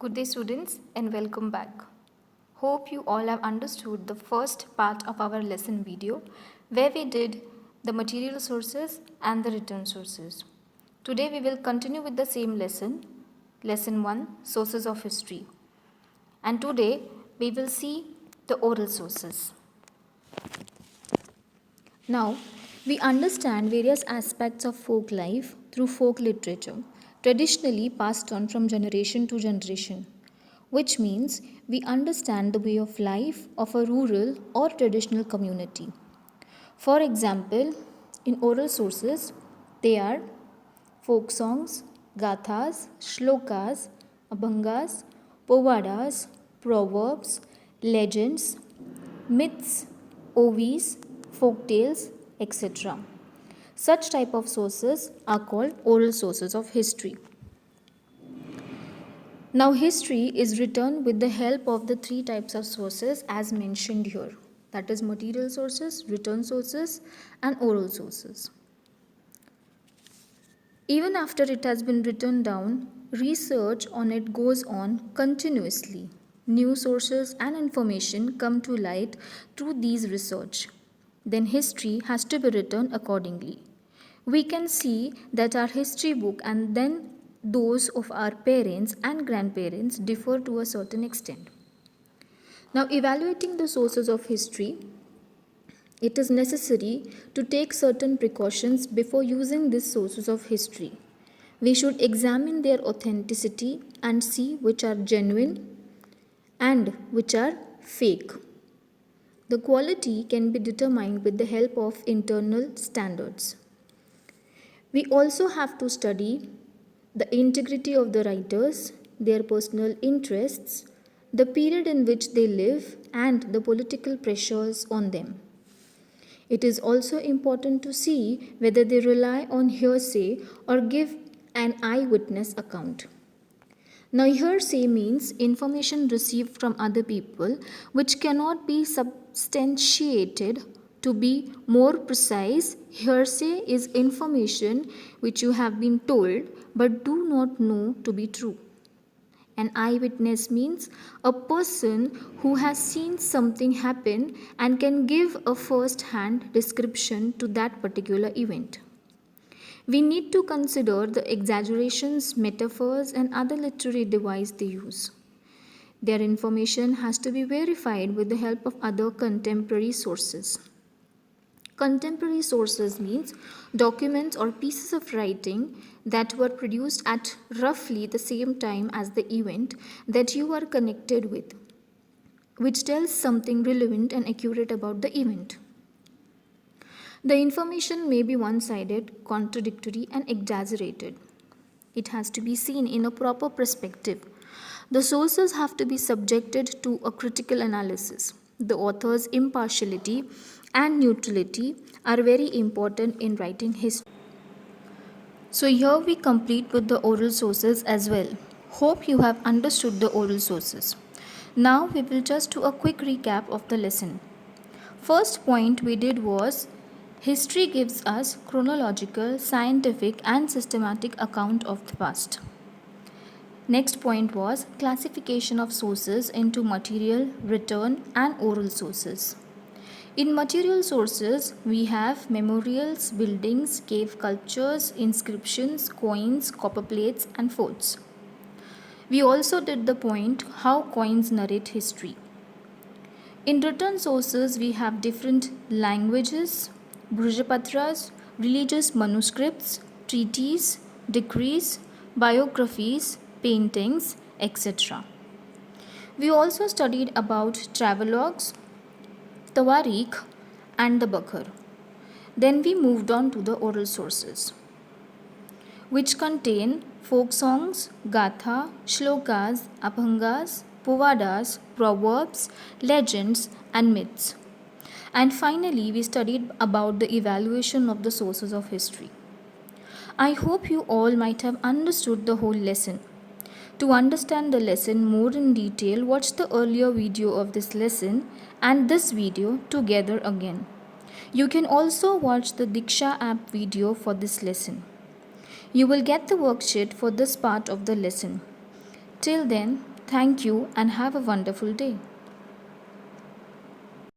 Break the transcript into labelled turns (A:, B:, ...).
A: Good day, students, and welcome back. Hope you all have understood the first part of our lesson video where we did the material sources and the written sources. Today we will continue with the same lesson, lesson 1, sources of history. And today we will see the oral sources. Now, we understand various aspects of folk life through folk literature, traditionally passed on from generation to generation, which means we understand the way of life of a rural or traditional community. For example, in oral sources, they are folk songs, gathas, shlokas, abhangas, povadas, proverbs, legends, myths, ovis, folk tales, etc. Such type of sources are called oral sources of history. Now history is written with the help of the three types of sources as mentioned here, that is material sources, written sources and oral sources. Even after it has been written down, research on it goes on continuously. New sources and information come to light through these research. Then history has to be written accordingly. We can see that our history book and then those of our parents and grandparents differ to a certain extent. Now, evaluating the sources of history, it is necessary to take certain precautions before using these sources of history. We should examine their authenticity and see which are genuine and which are fake. The quality can be determined with the help of internal standards. We also have to study the integrity of the writers, their personal interests, the period in which they live, and the political pressures on them. It is also important to see whether they rely on hearsay or give an eyewitness account. Now, hearsay means information received from other people which cannot be substantiated. To be more precise, hearsay is information which you have been told but do not know to be true. An eyewitness means a person who has seen something happen and can give a first hand description to that particular event. We need to consider the exaggerations, metaphors, and other literary devices they use. Their information has to be verified with the help of other contemporary sources. Contemporary sources means documents or pieces of writing that were produced at roughly the same time as the event that you are connected with, which tells something relevant and accurate about the event. The information may be one sided, contradictory, and exaggerated. It has to be seen in a proper perspective. The sources have to be subjected to a critical analysis. The author's impartiality and neutrality are very important in writing history. So, here we complete with the oral sources as well. Hope you have understood the oral sources. Now, we will just do a quick recap of the lesson. First point we did was history gives us chronological, scientific, and systematic account of the past. Next point was classification of sources into material, written, and oral sources. In material sources, we have memorials, buildings, cave cultures, inscriptions, coins, copper plates, and forts. We also did the point how coins narrate history. In written sources, we have different languages, Bhujapatras, religious manuscripts, treaties, decrees, biographies, paintings, etc. We also studied about travelogues, Tawarikh, and the Bakhar. Then we moved on to the oral sources, which contain folk songs, gatha, shlokas, abhangas, povadas, proverbs, legends, and myths. And finally, we studied about the evaluation of the sources of history. I hope you all might have understood the whole lesson. To understand the lesson more in detail, watch the earlier video of this lesson and this video together again. You can also watch the Diksha app video for this lesson. You will get the worksheet for this part of the lesson. Till then, Thank you and have a wonderful day.